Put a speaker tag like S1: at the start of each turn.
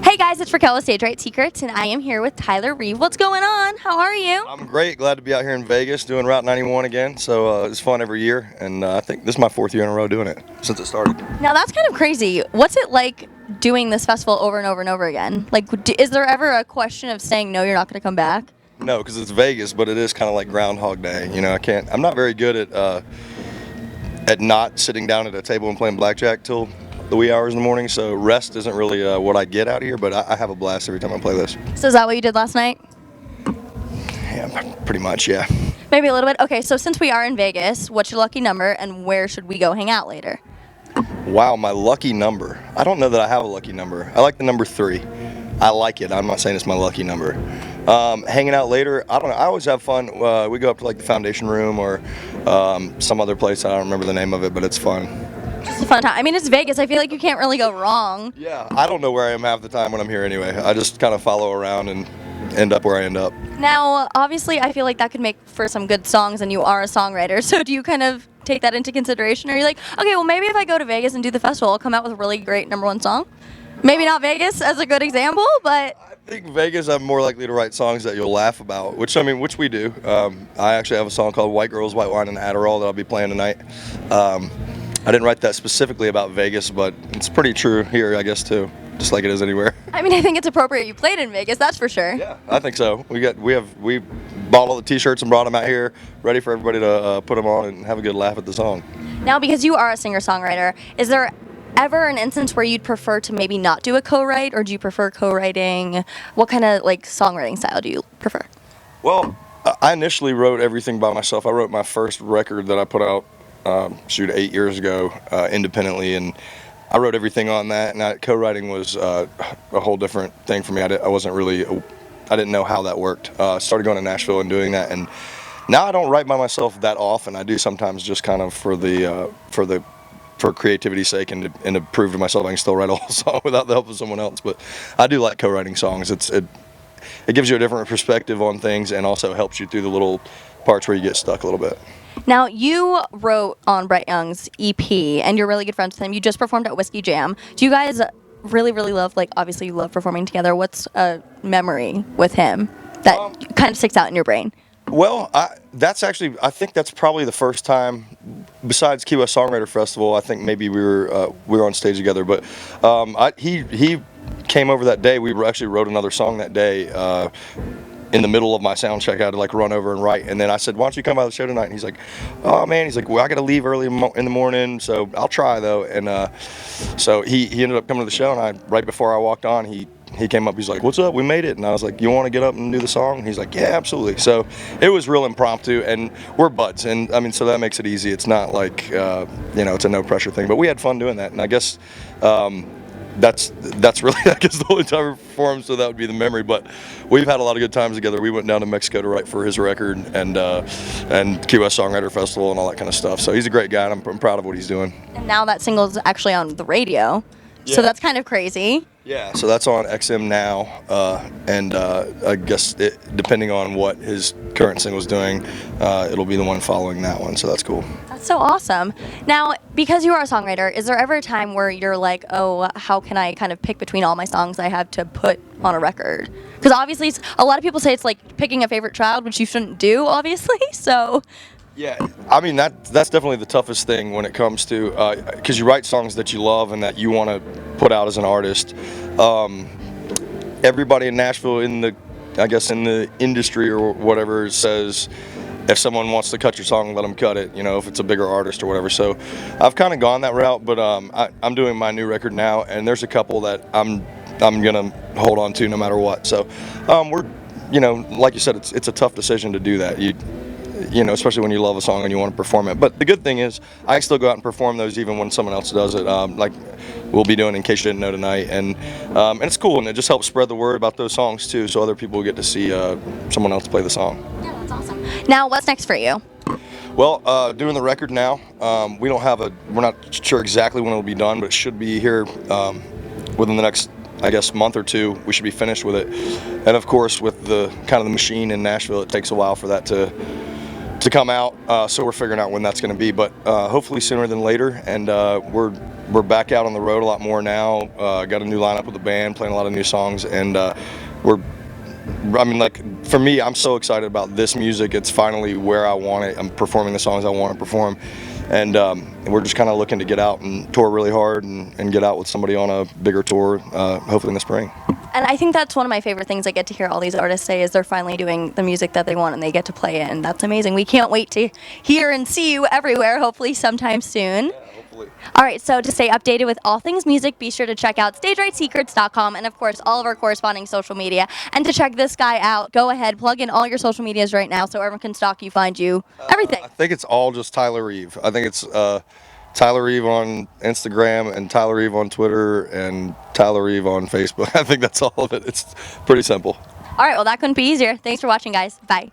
S1: Hey guys, it's Raquel with Stage Right Secrets, and I am here with Tyler Reeve. What's going on? How are you?
S2: I'm great. Glad to be out here in Vegas doing Route 91 again. So it's fun every year, and I think this is my 4th year in a row doing it since it started.
S1: Now that's kind of crazy. What's it like doing this festival over and over and over again? Like, is there ever a question of saying no, you're not going to come back?
S2: No, because it's Vegas, but it is kind of like Groundhog Day. You know, I'm not very good at not sitting down at a table and playing blackjack till the wee hours in the morning. So rest isn't really what I get out of here, but I have a blast every time I play this.
S1: So is that what you did last night?
S2: Yeah, pretty much, yeah.
S1: Maybe a little bit. Okay, so since we are in Vegas, what's your lucky number, and where should we go hang out later?
S2: Wow, my lucky number. I don't know that I have a lucky number. I like the number 3. I like it. I'm not saying it's my lucky number. Hanging out later, I don't know. I always have fun. We go up to like the Foundation Room or some other place. I don't remember the name of it, but it's fun.
S1: Just a fun time. I mean, it's Vegas. I feel like you can't really go wrong.
S2: Yeah, I don't know where I am half the time when I'm here anyway. I just kind of follow around and end up where I end up.
S1: Now, obviously, I feel like that could make for some good songs, and you are a songwriter. So do you kind of take that into consideration? Or are you like, okay, well, maybe if I go to Vegas and do the festival, I'll come out with a really great #1 song? Maybe not Vegas as a good example, but
S2: I think Vegas, I'm more likely to write songs that you'll laugh about, which we do. I actually have a song called White Girls, White Wine, and Adderall that I'll be playing tonight. I didn't write that specifically about Vegas, but it's pretty true here, I guess, too, just like it is anywhere.
S1: I mean, I think it's appropriate you played in Vegas, that's for sure.
S2: Yeah, I think so. We bought all the T-shirts and brought them out here, ready for everybody to put them on and have a good laugh at the song.
S1: Now, because you are a singer-songwriter, is there ever an instance where you'd prefer to maybe not do a co-write, or do you prefer co-writing? What kind of like songwriting style do you prefer?
S2: Well, I initially wrote everything by myself. I wrote my first record that I put out 8 years ago independently, and I wrote everything on that. And co-writing was a whole different thing for me. I didn't know how that worked. Started going to Nashville and doing that, and now I don't write by myself that often. I do sometimes just kind of for creativity's sake and to prove to myself I can still write a whole song without the help of someone else. But I do like co-writing songs. It gives you a different perspective on things and also helps you through the little parts where you get stuck a little bit.
S1: Now, you wrote on Brett Young's EP, and you're really good friends with him. You just performed at Whiskey Jam. Do you guys really, really love, like, obviously you love performing together. What's a memory with him that kind of sticks out in your brain?
S2: Well, I think that's probably the first time, besides Key West Songwriter Festival, I think maybe we were on stage together. But he came over that day. We actually wrote another song that day. In the middle of my sound check, I had to like run over and write, and then I said, "Why don't you come by the show tonight?" And he's like, "Oh man," he's like, "Well, I got to leave early in the morning, so I'll try though." And so he ended up coming to the show, and right before I walked on, he came up. He's like, "What's up? We made it." And I was like, "You want to get up and do the song?" And he's like, "Yeah, absolutely." So it was real impromptu, and we're buds, and I mean, so that makes it easy. It's not like it's a no pressure thing, but we had fun doing that, and I guess. That's really, I guess, the only time we performed, so that would be the memory. But we've had a lot of good times together. We went down to Mexico to write for his record and Key West Songwriter Festival and all that kind of stuff. So he's a great guy, and I'm proud of what he's doing.
S1: And now that single's actually on the radio, so that's kind of crazy.
S2: Yeah, so that's on XM now, and I guess depending on what his current single's doing, it'll be the one following that one, so that's cool.
S1: That's so awesome. Now, because you are a songwriter, is there ever a time where you're like, oh, how can I kind of pick between all my songs I have to put on a record? Because obviously, a lot of people say it's like picking a favorite child, which you shouldn't do, obviously, so...
S2: Yeah, I mean, that's definitely the toughest thing when it comes to, because you write songs that you love and that you want to put out as an artist. Everybody in Nashville, in the industry or whatever, says if someone wants to cut your song, let them cut it, if it's a bigger artist or whatever. So I've kind of gone that route, but I'm doing my new record now, and there's a couple that I'm going to hold on to no matter what. So we're, like you said, it's a tough decision to do that. Especially when you love a song and you want to perform it. But the good thing is, I still go out and perform those even when someone else does it. Like we'll be doing In Case You Didn't Know tonight, and it's cool, and it just helps spread the word about those songs too, so other people get to see someone else play the song.
S1: Yeah, that's awesome. Now, what's next for you?
S2: Well, doing the record now. We're not sure exactly when it'll be done, but it should be here within the next, I guess, month or two. We should be finished with it. And of course, with the kind of the machine in Nashville, it takes a while for that to to come out. So we're figuring out when that's going to be, but hopefully sooner than later. And we're back out on the road a lot more now. Got a new lineup with the band, playing a lot of new songs, and I mean, like, for me, I'm so excited about this music. It's finally where I want it. I'm performing the songs I want to perform. And we're just kind of looking to get out and tour really hard and get out with somebody on a bigger tour, hopefully in the spring.
S1: And I think that's one of my favorite things I get to hear all these artists say is they're finally doing the music that they want and they get to play it. And that's amazing. We can't wait to hear and see you everywhere, hopefully sometime soon.
S2: Yeah, hopefully.
S1: All right, so to stay updated with all things music, be sure to check out StageRightSecrets.com and, of course, all of our corresponding social media. And to check this guy out, go ahead, plug in all your social medias right now so everyone can stalk you, find you, everything.
S2: I think it's all just Tyler Reeve. I think it's Tyler Reeve on Instagram and Tyler Reeve on Twitter and Tyler Reeve on Facebook. I think that's all of it. It's pretty simple.
S1: All right, well, that couldn't be easier. Thanks for watching, guys. Bye.